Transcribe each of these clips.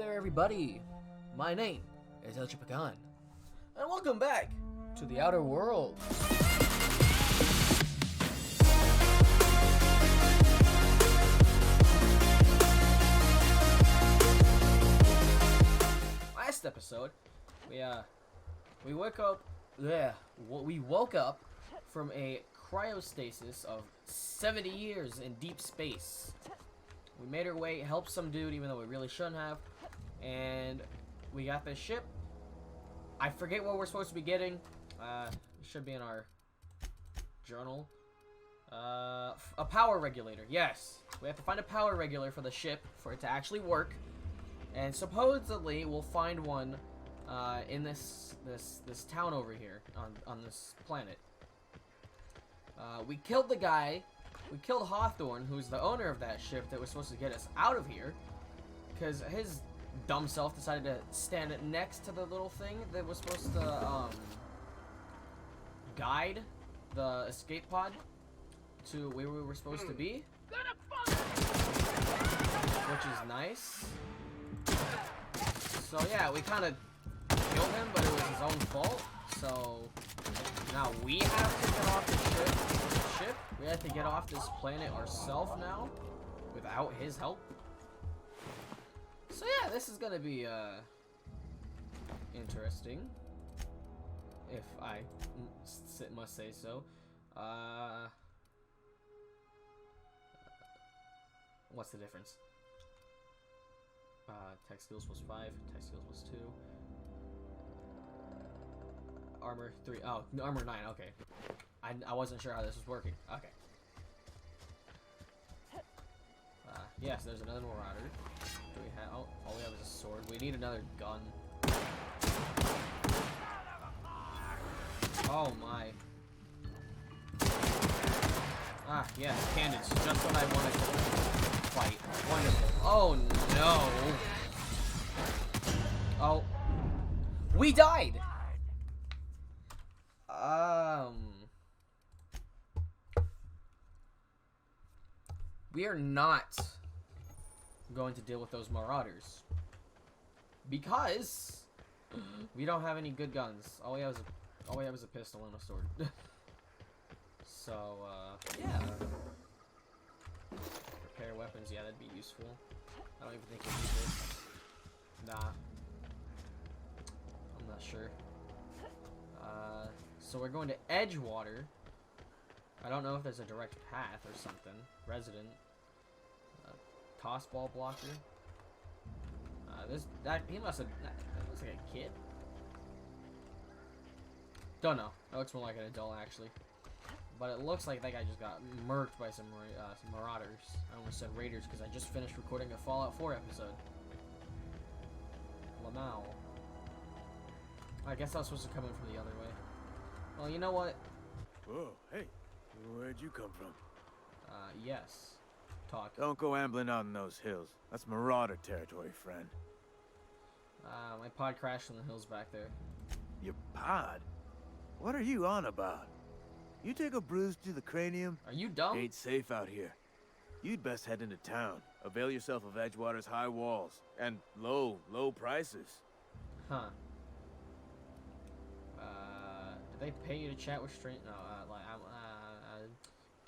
there, everybody. My name is Edgewater, and welcome back to the Outer World. Last episode, we woke up from a cryostasis of 70 years in deep space. We made our way, helped some dude, even though we really shouldn't have, and we got this ship. I forget what we're supposed to be getting. It should be in our journal. A power regulator. Yes, we have to find a power regulator for the ship for it to actually work, and supposedly we'll find one in this town over here on this planet. We killed the guy. We killed Hawthorne, who's the owner of that ship that was supposed to get us out of here, because his dumb self decided to stand next to the little thing that was supposed to guide the escape pod to where we were supposed to be, which is nice. So yeah, we kind of killed him, but it was his own fault. So now we have to get off the ship. We have to get off this planet ourselves now, without his help. So yeah, this is gonna be interesting, if I must say so. What's the difference? Tech skills plus 5, tech skills plus 2. Armor 3. Oh, armor 9. Okay. I wasn't sure how this was working. Okay. Yes, there's another marauder. Do we have? Oh, all we have is a sword. We need another gun. Oh my. Ah, yes, cannons. Just what I wanted to fight. Wonderful. Oh no. Oh. We died. We are not going to deal with those marauders because we don't have any good guns. All we have is a pistol and a sword. So yeah, repair weapons. Yeah, that'd be useful. I don't even think we need this. Nah, I'm not sure. So we're going to Edgewater. I don't know if there's a direct path or something. Resident. Toss ball blocker. He must have. That looks like a kid. Don't know. That looks more like an adult actually. But it looks like that guy just got murked by some marauders. I almost said raiders because I just finished recording a Fallout 4 episode. Lamau. I guess I was supposed to come in from the other way. Well, you know what? Whoa, hey. Where'd you come from? Yes. Talk. Don't go ambling out in those hills. That's marauder territory, friend. My pod crashed in the hills back there. Your pod? What are you on about? You take a bruise to the cranium? Are you dumb? Ain't safe out here. You'd best head into town. Avail yourself of Edgewater's high walls and low prices. Huh. Do they pay you to chat with strangers? No, like I'm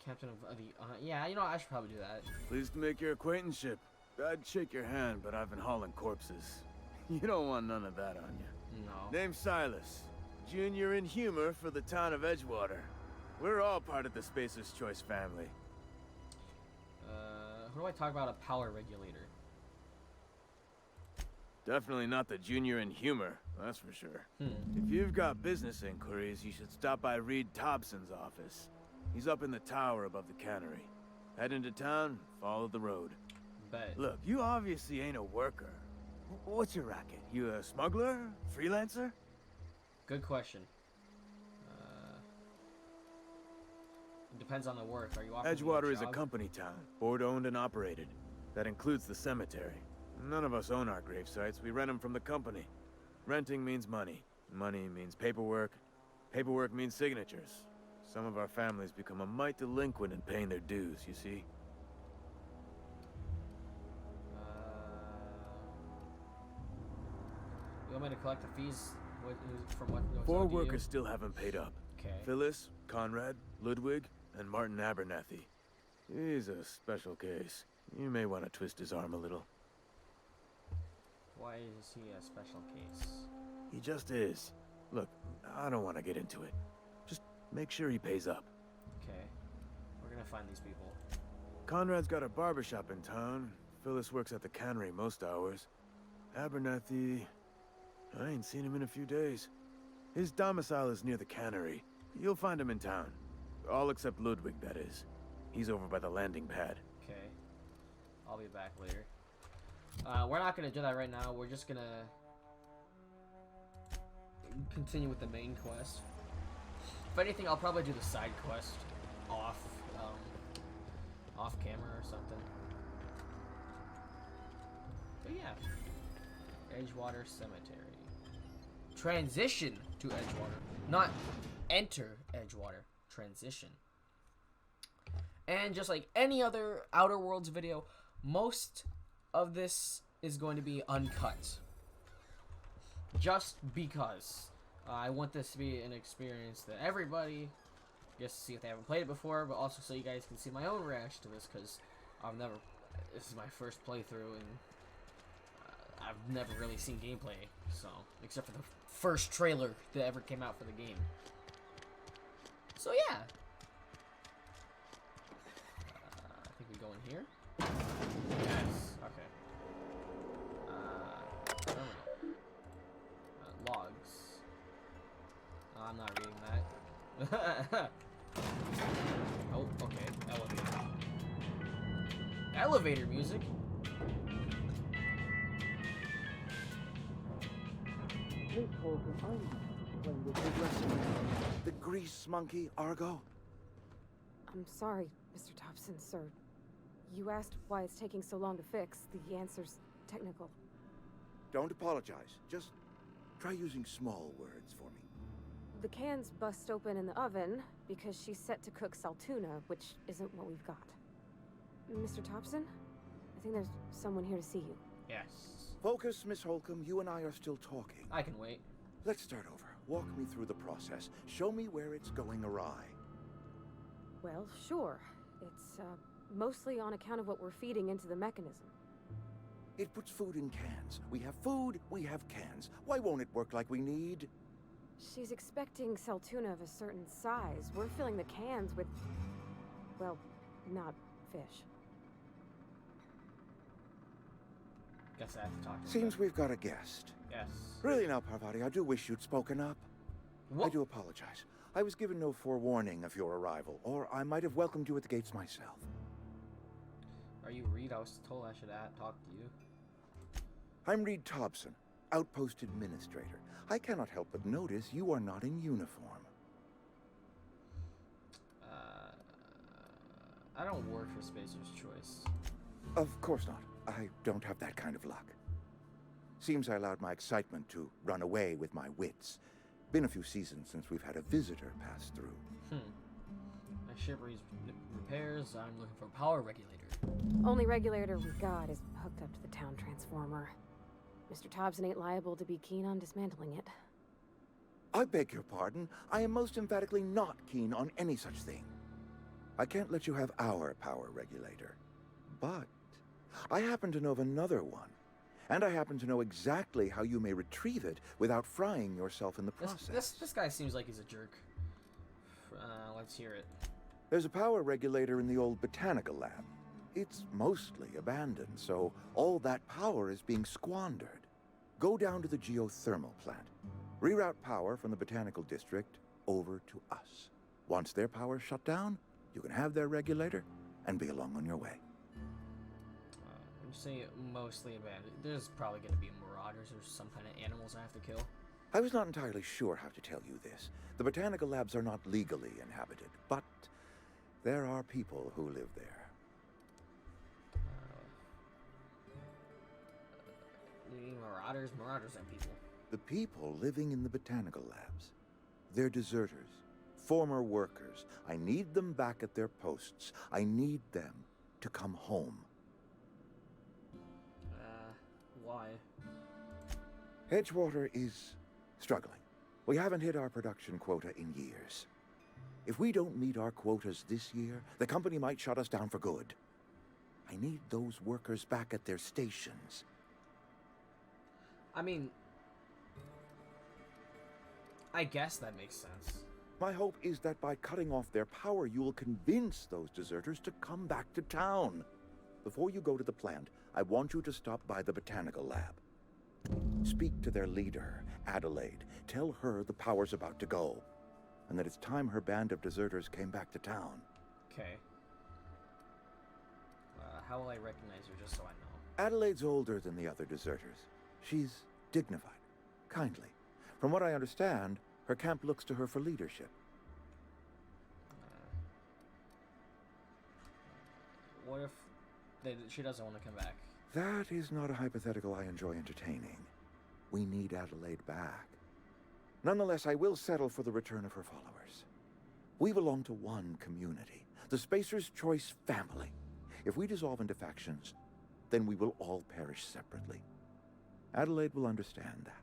captain of the. Yeah, you know I should probably do that. Pleased to make your acquaintanceship. I'd shake your hand, but I've been hauling corpses. You don't want none of that on you. No. Name's Silas, junior in humor for the town of Edgewater. We're all part of the Spacer's Choice family. Who do I talk about a power regulator? Definitely not the junior in humor, that's for sure. If you've got business inquiries, you should stop by Reed Thompson's office. He's up in the tower above the cannery. Head into town, follow the road. Bet. Look, you obviously ain't a worker. What's your racket? You a smuggler? Freelancer? Good question. It depends on the work. Are you offering me Edgewater a is a job? company town, board-owned and operated. That includes the cemetery. None of us own our grave sites. We rent them from the company. Renting means money. Money means paperwork. Paperwork means signatures. Some of our families become a mite delinquent in paying their dues, you see? want me to collect the fees from what? Four workers still haven't paid up. Okay. Phyllis, Conrad, Ludwig, and Martin Abernathy. He's a special case. You may want to twist his arm a little. Why is he a special case? He just is. Look, I don't want to get into it. Just make sure he pays up. Okay. We're gonna find these people. Conrad's got a barbershop in town. Phyllis works at the cannery most hours. Abernathy... I ain't seen him in a few days. His domicile is near the cannery. You'll find him in town. All except Ludwig, that is. He's over by the landing pad. Okay. I'll be back later. We're not gonna do that right now. We're just gonna continue with the main quest. If anything, I'll probably do the side quest off camera or something. But yeah. Edgewater Cemetery. Transition to Edgewater. Not enter Edgewater. Transition. And just like any other Outer Worlds video, most of this is going to be uncut. Just because. I want this to be an experience that everybody gets to see if they haven't played it before, but also so you guys can see my own reaction to this, because this is my first playthrough, and I've never really seen gameplay, so, except for the first trailer that ever came out for the game. So yeah. I think we go in here. Yes, okay. Terminal. Logs. I'm not reading that. Oh, okay. Elevator. Elevator music? Miss Holcomb, I'm playing with your lesson. The grease monkey, Argo? I'm sorry, Mr. Thompson, sir. You asked why it's taking so long to fix. The answer's technical. Don't apologize. Just try using small words for me. The cans bust open in the oven because she's set to cook saltuna, which isn't what we've got. Mr. Thompson? I think there's someone here to see you. Yes. Focus, Miss Holcomb. You and I are still talking. I can wait. Let's start over. Walk me through the process. Show me where it's going awry. Well, sure. It's, mostly on account of what we're feeding into the mechanism. It puts food in cans. We have food, we have cans. Why won't it work like we need? She's expecting saltuna of a certain size. We're filling the cans with, well, not fish. Guess I have to talk to him. Seems we've got a guest. Yes. Really now, Parvati, I do wish you'd spoken up. What? I do apologize. I was given no forewarning of your arrival, or I might have welcomed you at the gates myself. Are you Reed? I was told I should talk to you. I'm Reed Thompson, Outpost Administrator. I cannot help but notice you are not in uniform. I don't work for Spacer's Choice. Of course not. I don't have that kind of luck. Seems I allowed my excitement to run away with my wits. Been a few seasons since we've had a visitor pass through. My ship needs repairs. I'm looking for a power regulator. Only regulator we got is hooked up to the town transformer. Mr. Thompson ain't liable to be keen on dismantling it. I beg your pardon. I am most emphatically not keen on any such thing. I can't let you have our power regulator. But I happen to know of another one. And I happen to know exactly how you may retrieve it without frying yourself in the process. This guy seems like he's a jerk. Let's hear it. There's a power regulator in the old botanical lab. It's mostly abandoned, so all that power is being squandered. Go down to the geothermal plant. Reroute power from the botanical district over to us. Once their power's shut down, you can have their regulator and be along on your way. When you say mostly abandoned, there's probably going to be marauders or some kind of animals I have to kill. I was not entirely sure how to tell you this. The botanical labs are not legally inhabited, but there are people who live there. You mean marauders? Marauders aren't people. The people living in the botanical labs. They're deserters, former workers. I need them back at their posts. I need them to come home. Why? Edgewater is struggling. We haven't hit our production quota in years. If we don't meet our quotas this year, the company might shut us down for good. I need those workers back at their stations. I mean, I guess that makes sense. My hope is that by cutting off their power, you will convince those deserters to come back to town. Before you go to the plant, I want you to stop by the botanical lab. Speak to their leader, Adelaide. Tell her the power's about to go, and that it's time her band of deserters came back to town. Okay. How will I recognize her, just so I know? Adelaide's older than the other deserters. She's dignified, kindly. From what I understand, her camp looks to her for leadership. What if she doesn't want to come back? That is not a hypothetical I enjoy entertaining. We need Adelaide back. Nonetheless, I will settle for the return of her followers. We belong to one community, the Spacer's Choice family. If we dissolve into factions, then we will all perish separately. Adelaide will understand that.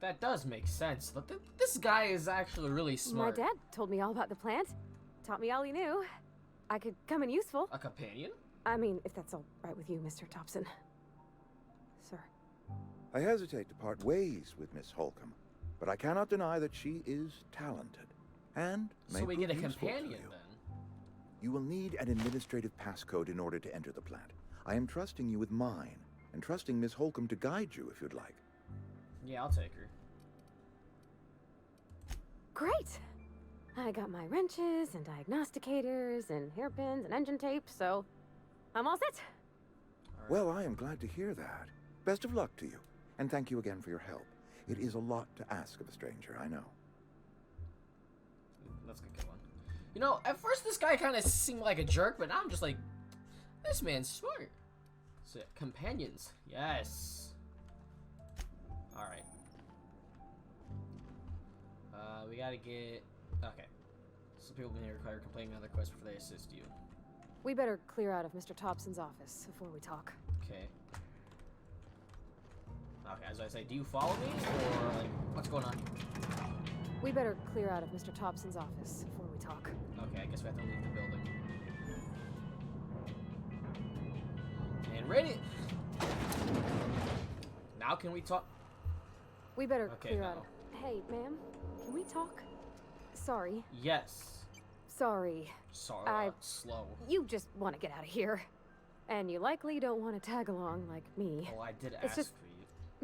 That does make sense. Look, this guy is actually really smart. My dad told me all about the plant. Taught me all he knew. I could come in useful. A companion? I mean, if that's all right with you, Mr. Thompson. Sir. I hesitate to part ways with Miss Holcomb, but I cannot deny that she is talented, and may So we get a prove useful to companion you. then. You will need an administrative passcode in order to enter the plant. I am trusting you with mine, and trusting Miss Holcomb to guide you if you'd like. Yeah, I'll take her. Great! I got my wrenches and diagnosticators and hairpins and engine tape, so I'm all set. All right. Well, I am glad to hear that. Best of luck to you, and thank you again for your help. It is a lot to ask of a stranger, I know. That's a good one. You know, at first this guy kind of seemed like a jerk, but now I'm just like, this man's smart. So, companions. Yes. Alright. We gotta get... Okay. Some people may require complaining on their quest before they assist you. We better clear out of Mr. Thompson's office before we talk. Okay. Okay, as I say, do you follow me? Or, like, what's going on? We better clear out of Mr. Thompson's office before we talk. Okay, I guess we have to leave the building. And ready. Now can we talk? We better Okay, clear no. out. Hey, ma'am, can we talk? Sorry. Yes. Sorry. Sorry. Slow. You just want to get out of here. And you likely don't want to tag along like me. Oh, I did It's ask just- for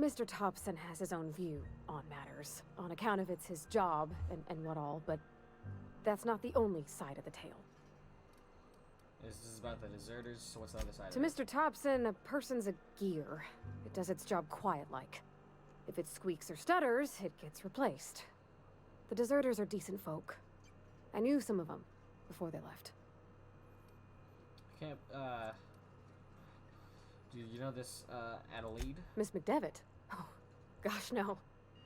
you. Mr. Thompson has his own view on matters, on account of it's his job and what all, but that's not the only side of the tale. This is about the deserters, so what's the other side To of it? Mr. Thompson, a person's a gear. It does its job quiet-like. If it squeaks or stutters, it gets replaced. The deserters are decent folk. I knew some of them before they left. I can't, do you know this, Adelaide? Miss McDevitt? Oh, gosh, no.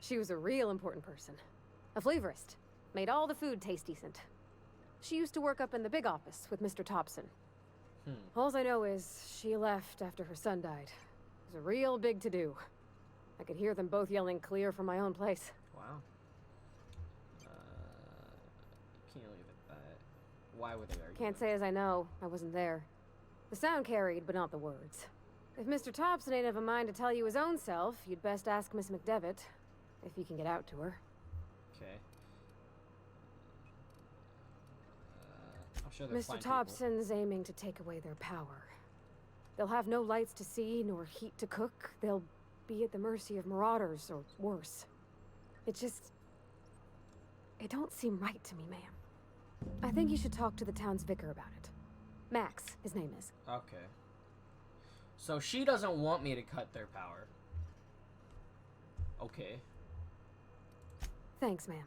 She was a real important person. A flavorist. Made all the food taste decent. She used to work up in the big office with Mr. Thompson. All I know is she left after her son died. It was a real big to-do. I could hear them both yelling clear from my own place. Wow. Can't leave it at that. Why would they argue? Can't say as I know. I wasn't there. The sound carried, but not the words. If Mr. Thompson ain't of a mind to tell you his own self, you'd best ask Miss McDevitt, if you can get out to her. Okay. I'm sure they'll Mr. find Thompson's aiming to take away their power. They'll have no lights to see, nor heat to cook. They'll be at the mercy of marauders, or worse. It don't seem right to me, ma'am. I think you should talk to the town's vicar about it. Max, his name is. people. Okay. So she doesn't want me to cut their power. Okay. Thanks, ma'am.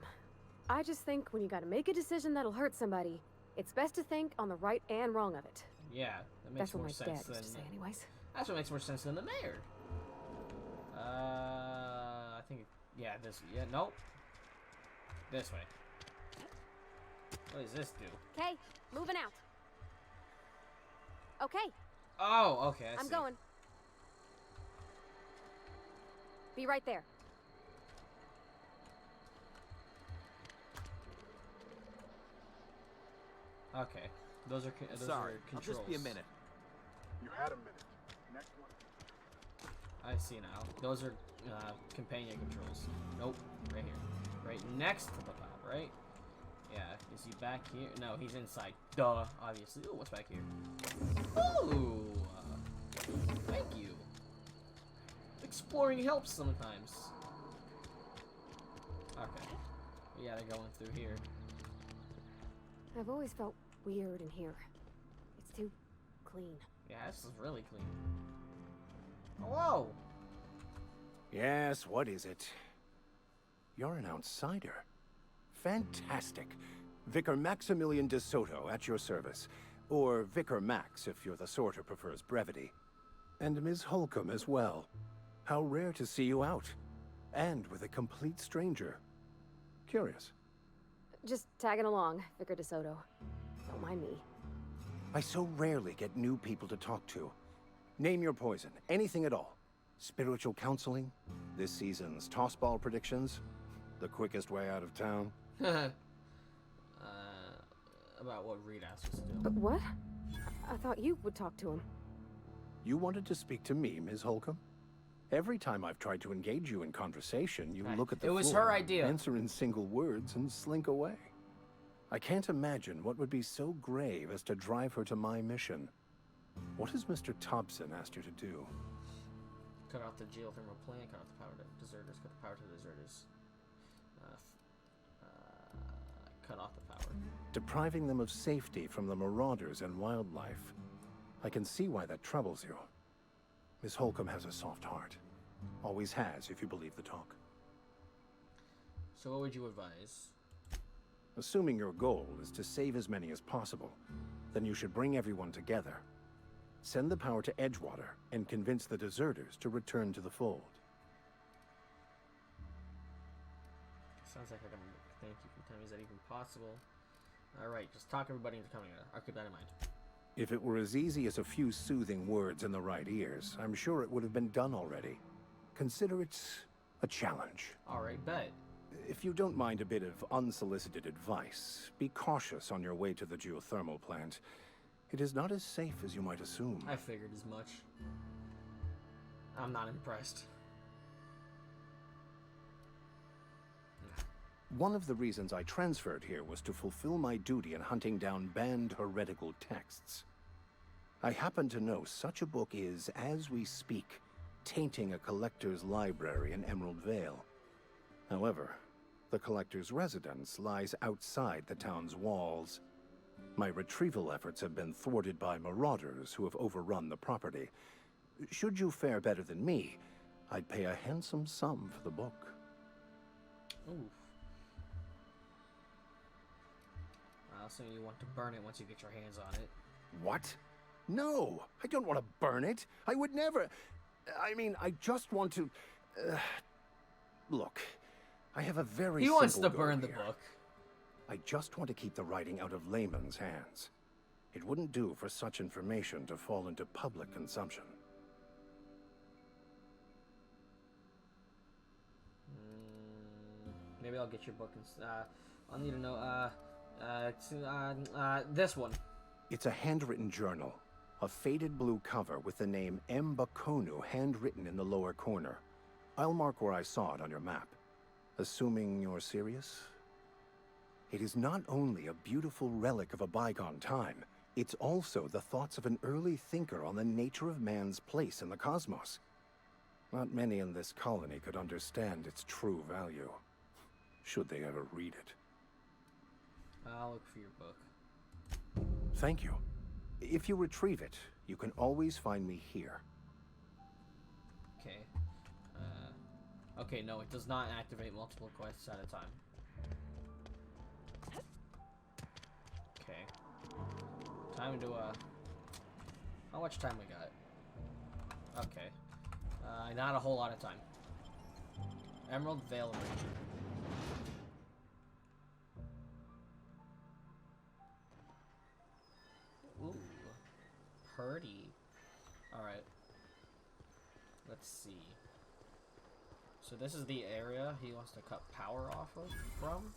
I just think when you gotta make a decision that'll hurt somebody, it's best to think on the right and wrong of it. Yeah, that makes That's what more my sense dad than... used to say anyways. That's what makes more sense than the mayor. I think... Yeah, this... Yeah, nope. This way. What does this do? Okay, moving out. Okay, Oh, okay, I I'm see. going. Be right there. Okay. Those are Sorry, are I'll controls. just be a minute. You had a minute. Next one. I see now. Those are companion controls. Nope. Right here. Right next to the lab, right? Yeah. Is he back here? No, he's inside. Duh. Obviously. Ooh, what's back here? Ooh. Thank you. Exploring helps sometimes. Okay. Yeah, they're going through here. I've always felt weird in here. It's too clean. Yeah, this is really clean. Hello. Yes, what is it? You're an outsider. Fantastic. Vicar Maximilian de Soto at your service. Or Vicar Max if you're the sort who prefers brevity. And Ms. Holcomb as well. How rare to see you out. And with a complete stranger. Curious. Just tagging along, Vicar DeSoto. Don't mind me. I so rarely get new people to talk to. Name your poison, anything at all. Spiritual counseling, this season's tossball predictions, the quickest way out of town. About what Reed asked us to do. But what? I thought you would talk to him. You wanted to speak to me, Ms. Holcomb? Every time I've tried to engage you in conversation, you Right. look at the It was floor, her idea. answer in single words, and slink away. I can't imagine what would be so grave as to drive her to my mission. What has Mr. Thompson asked you to do? Cut off the geothermal plant, cut off the power to deserters, cut the power to deserters. Cut off the power. Depriving them of safety from the marauders and wildlife. I can see why that troubles you. Miss Holcomb has a soft heart. Always has, if you believe the talk. So what would you advise? Assuming your goal is to save as many as possible, then you should bring everyone together. Send the power to Edgewater and convince the deserters to return to the fold. Sounds like I can thank you for telling me, is that even possible? Alright, just talk everybody into coming together. I'll keep that in mind. If it were as easy as a few soothing words in the right ears, I'm sure it would have been done already. Consider it a challenge. Alright, bet. If you don't mind a bit of unsolicited advice, be cautious on your way to the geothermal plant. It is not as safe as you might assume. I figured as much. I'm not impressed. One of the reasons I transferred here was to fulfill my duty in hunting down banned heretical texts. I happen to know such a book is, as we speak, tainting a collector's library in Emerald Vale. However, the collector's residence lies outside the town's walls. My retrieval efforts have been thwarted by marauders who have overrun the property. Should you fare better than me, I'd pay a handsome sum for the book. Ooh. I also you want to burn it once you get your hands on it. What? No, I don't want to burn it. I would never. I mean, I just want to. Look, I have a very. He wants simple to goal burn the here. book. I just want to keep the writing out of layman's hands. It wouldn't do for such information to fall into public consumption. Maybe I'll get your book and I'll need to know. This one. It's a handwritten journal, a faded blue cover with the name M. Bakonu handwritten in the lower corner. I'll mark where I saw it on your map. Assuming you're serious? It is not only a beautiful relic of a bygone time, it's also the thoughts of an early thinker on the nature of man's place in the cosmos. Not many in this colony could understand its true value, should they ever read it. I'll look for your book. Thank you. If you retrieve it, you can always find me here. Okay. Okay, no, it does not activate multiple quests at a time. Okay. Time to, how much time we got? Okay. Not a whole lot of time. Emerald Vale region. Ooh. Purdy. Alright. Let's see. So this is the area he wants to cut power off of from.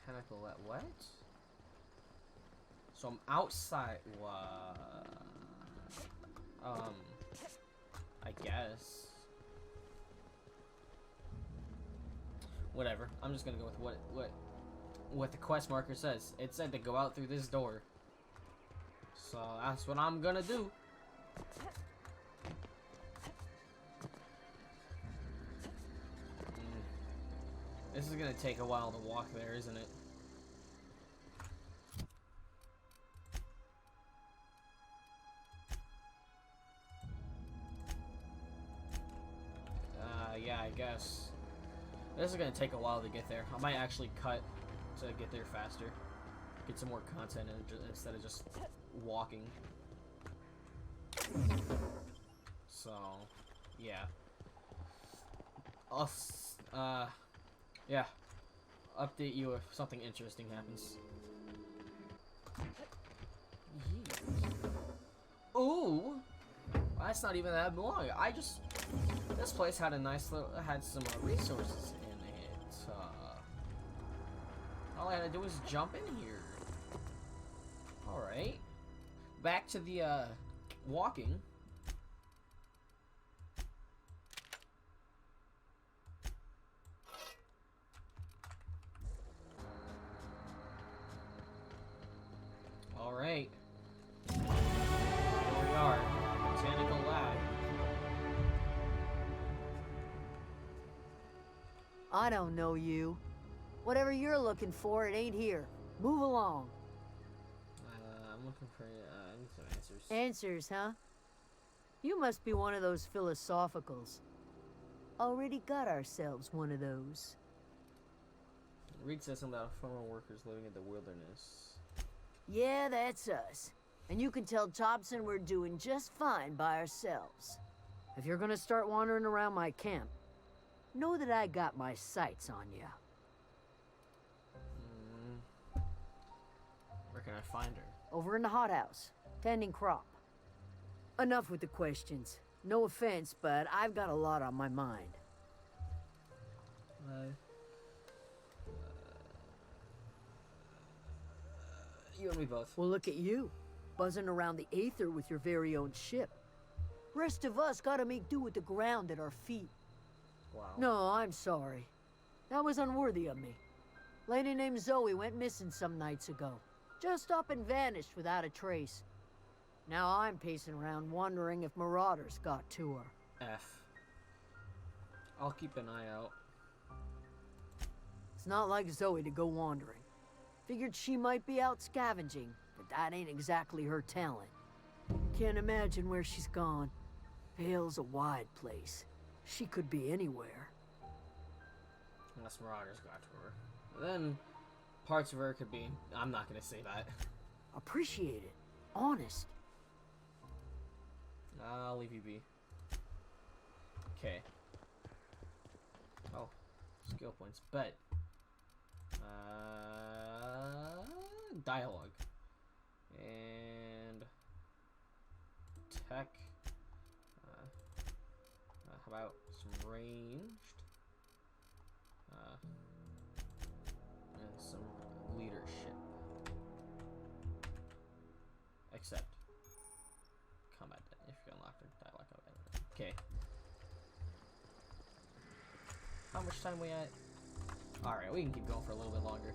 Botanical at what? So I'm outside. What? I guess. Whatever. I'm just gonna go with what the quest marker says. It said to go out through this door. So that's what I'm gonna do. This is gonna take a while to walk there, isn't it? Yeah, I guess. This is gonna take a while to get there. I might actually cut to get there faster. Get some more content instead of just walking. So, yeah. I'll, yeah. Update you if something interesting happens. Yeet. Ooh! That's not even that long. This place had a nice little, had some resources in it. All I had to do was jump in here. Alright. Back to the, walking. Alright. Here we are. Botanical lab. I don't know you. Whatever you're looking for, it ain't here. Move along. I'm looking for, I need some answers. Answers, huh? You must be one of those philosophicals. Already got ourselves one of those. Reed says something about former workers living in the wilderness. Yeah, that's us. And you can tell Thompson we're doing just fine by ourselves. If you're gonna start wandering around my camp, know that I got my sights on you. Where can I find her? Over in the hothouse, tending crop. Enough with the questions. No offense, but I've got a lot on my mind. You and me both. Well, look at you, buzzing around the aether with your very own ship. Rest of us gotta make do with the ground at our feet. Wow. No, I'm sorry. That was unworthy of me. Lady named Zoe went missing some nights ago. Just up and vanished without a trace. Now I'm pacing around wondering if marauders got to her. F. I'll keep an eye out. It's not like Zoe to go wandering. Figured she might be out scavenging, but that ain't exactly her talent. Can't imagine where she's gone. Vale's a wide place. She could be anywhere. Unless marauders got to her. Then parts of her could be. I'm not gonna say that. Appreciate it. Honest. I'll leave you be. Okay. Oh, skill points. Bet. Dialogue. And tech. How about some ranged? And some leadership. Except combat. If you unlock the dialogue combat. Okay. How much time we at? Alright, we can keep going for a little bit longer.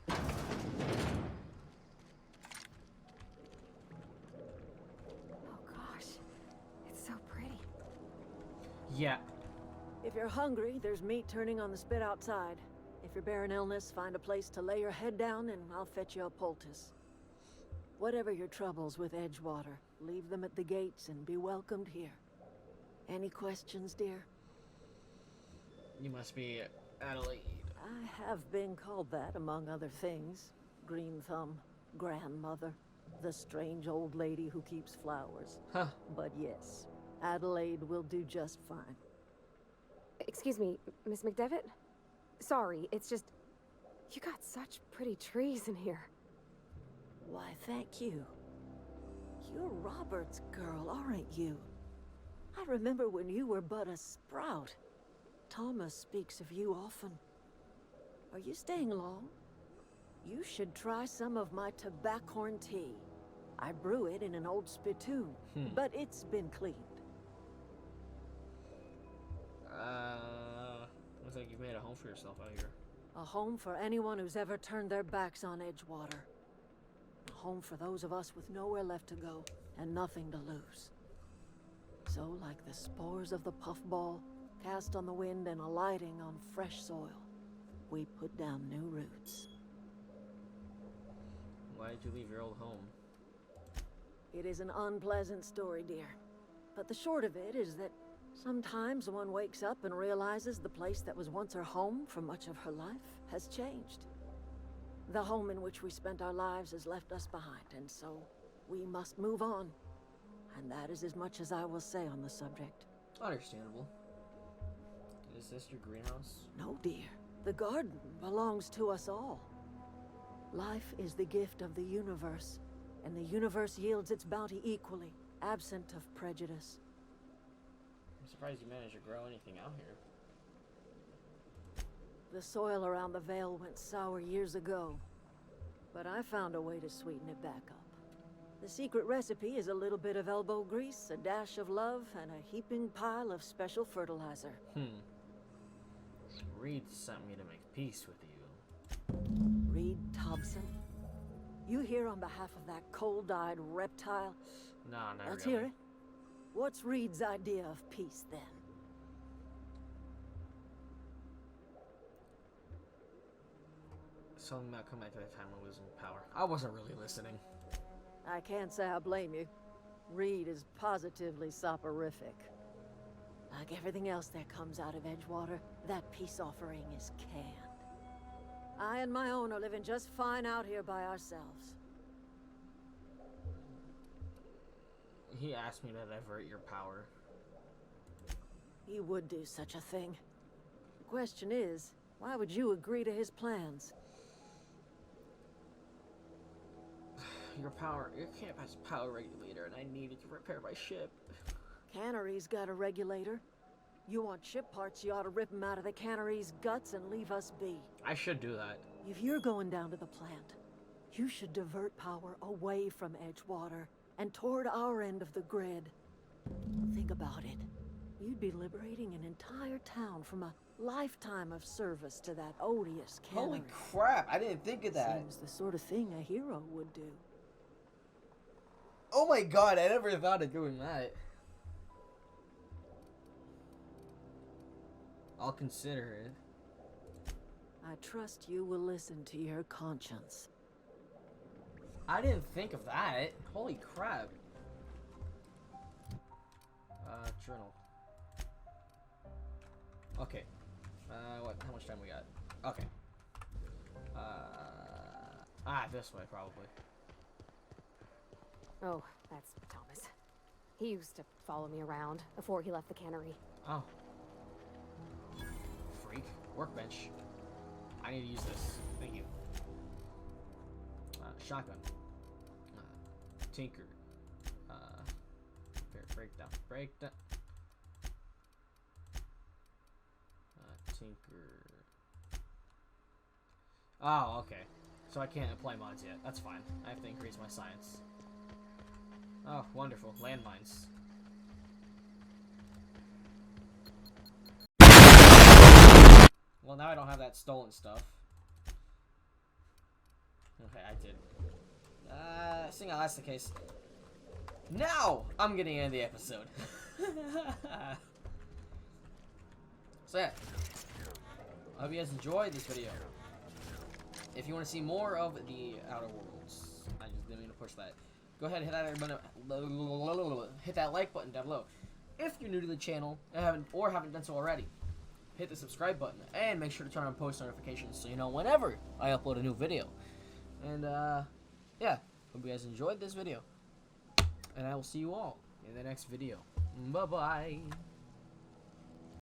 Oh gosh, it's so pretty. Yeah. If you're hungry, there's meat turning on the spit outside. If you're bearing illness, find a place to lay your head down and I'll fetch you a poultice. Whatever your troubles with Edgewater, leave them at the gates and be welcomed here. Any questions, dear? You must be Adelaide. I have been called that, among other things. Green Thumb, grandmother, the strange old lady who keeps flowers. Huh. But yes, Adelaide will do just fine. Excuse me, Miss McDevitt? Sorry, it's just... You got such pretty trees in here. Why, thank you. You're Robert's girl, aren't you? I remember when you were but a sprout. Thomas speaks of you often. Are you staying long? You should try some of my tobaccorn tea. I brew it in an old spittoon, but it's been cleaned. Looks like you've made a home for yourself out here. A home for anyone who's ever turned their backs on Edgewater. A home for those of us with nowhere left to go and nothing to lose. So, like the spores of the puffball, cast on the wind and alighting on fresh soil, we put down new roots. Why did you leave your old home? It is an unpleasant story, dear. But the short of it is that sometimes one wakes up and realizes the place that was once her home for much of her life has changed. The home in which we spent our lives has left us behind, and so we must move on. And that is as much as I will say on the subject. Understandable. Is this your greenhouse? No, dear. The garden belongs to us all. Life is the gift of the universe, and the universe yields its bounty equally, absent of prejudice. I'm surprised you managed to grow anything out here. The soil around the Vale went sour years ago, but I found a way to sweeten it back up. The secret recipe is a little bit of elbow grease, a dash of love, and a heaping pile of special fertilizer. Reed sent me to make peace with you. Reed Thompson? You here on behalf of that cold-eyed reptile? No, not Let's really. hear it. What's Reed's idea of peace, then? Something about coming back to that time when losing power. I wasn't really listening. I can't say I blame you. Reed is positively soporific. Like everything else that comes out of Edgewater, that peace offering is canned. I and my own are living just fine out here by ourselves. He asked me to divert your power. He would do such a thing. The question is, why would you agree to his plans? Your camp has a power regulator, and I needed to repair my ship. Cannery's got a regulator. You want ship parts, you ought to rip them out of the cannery's guts and leave us be. I should do that. If you're going down to the plant, you should divert power away from Edgewater and toward our end of the grid. Think about it. You'd be liberating an entire town from a lifetime of service to that odious cannery. Holy crap, I didn't think of that. Seems the sort of thing a hero would do. Oh my god, I never thought of doing that. I'll consider it. I trust you will listen to your conscience. I didn't think of that. Holy crap. Journal. Okay. How much time we got? Okay. This way, probably. Oh, that's Thomas. He used to follow me around before he left the cannery. Oh. Freak. Workbench. I need to use this. Thank you. Shotgun. Tinker. Breakdown. Tinker. Oh, okay. So I can't apply mods yet. That's fine. I have to increase my science. Oh, wonderful. Landmines. Well, now I don't have that stolen stuff. Okay, I did. Seeing how that's the case, now I'm getting into the episode. So yeah, I hope you guys enjoyed this video. If you want to see more of the Outer Worlds, I just didn't mean to push that. Go ahead and hit that like button down below. If you're new to the channel and haven't done so already, hit the subscribe button and make sure to turn on post notifications so you know whenever I upload a new video. And yeah, hope you guys enjoyed this video, and I will see you all in the next video. Bye bye.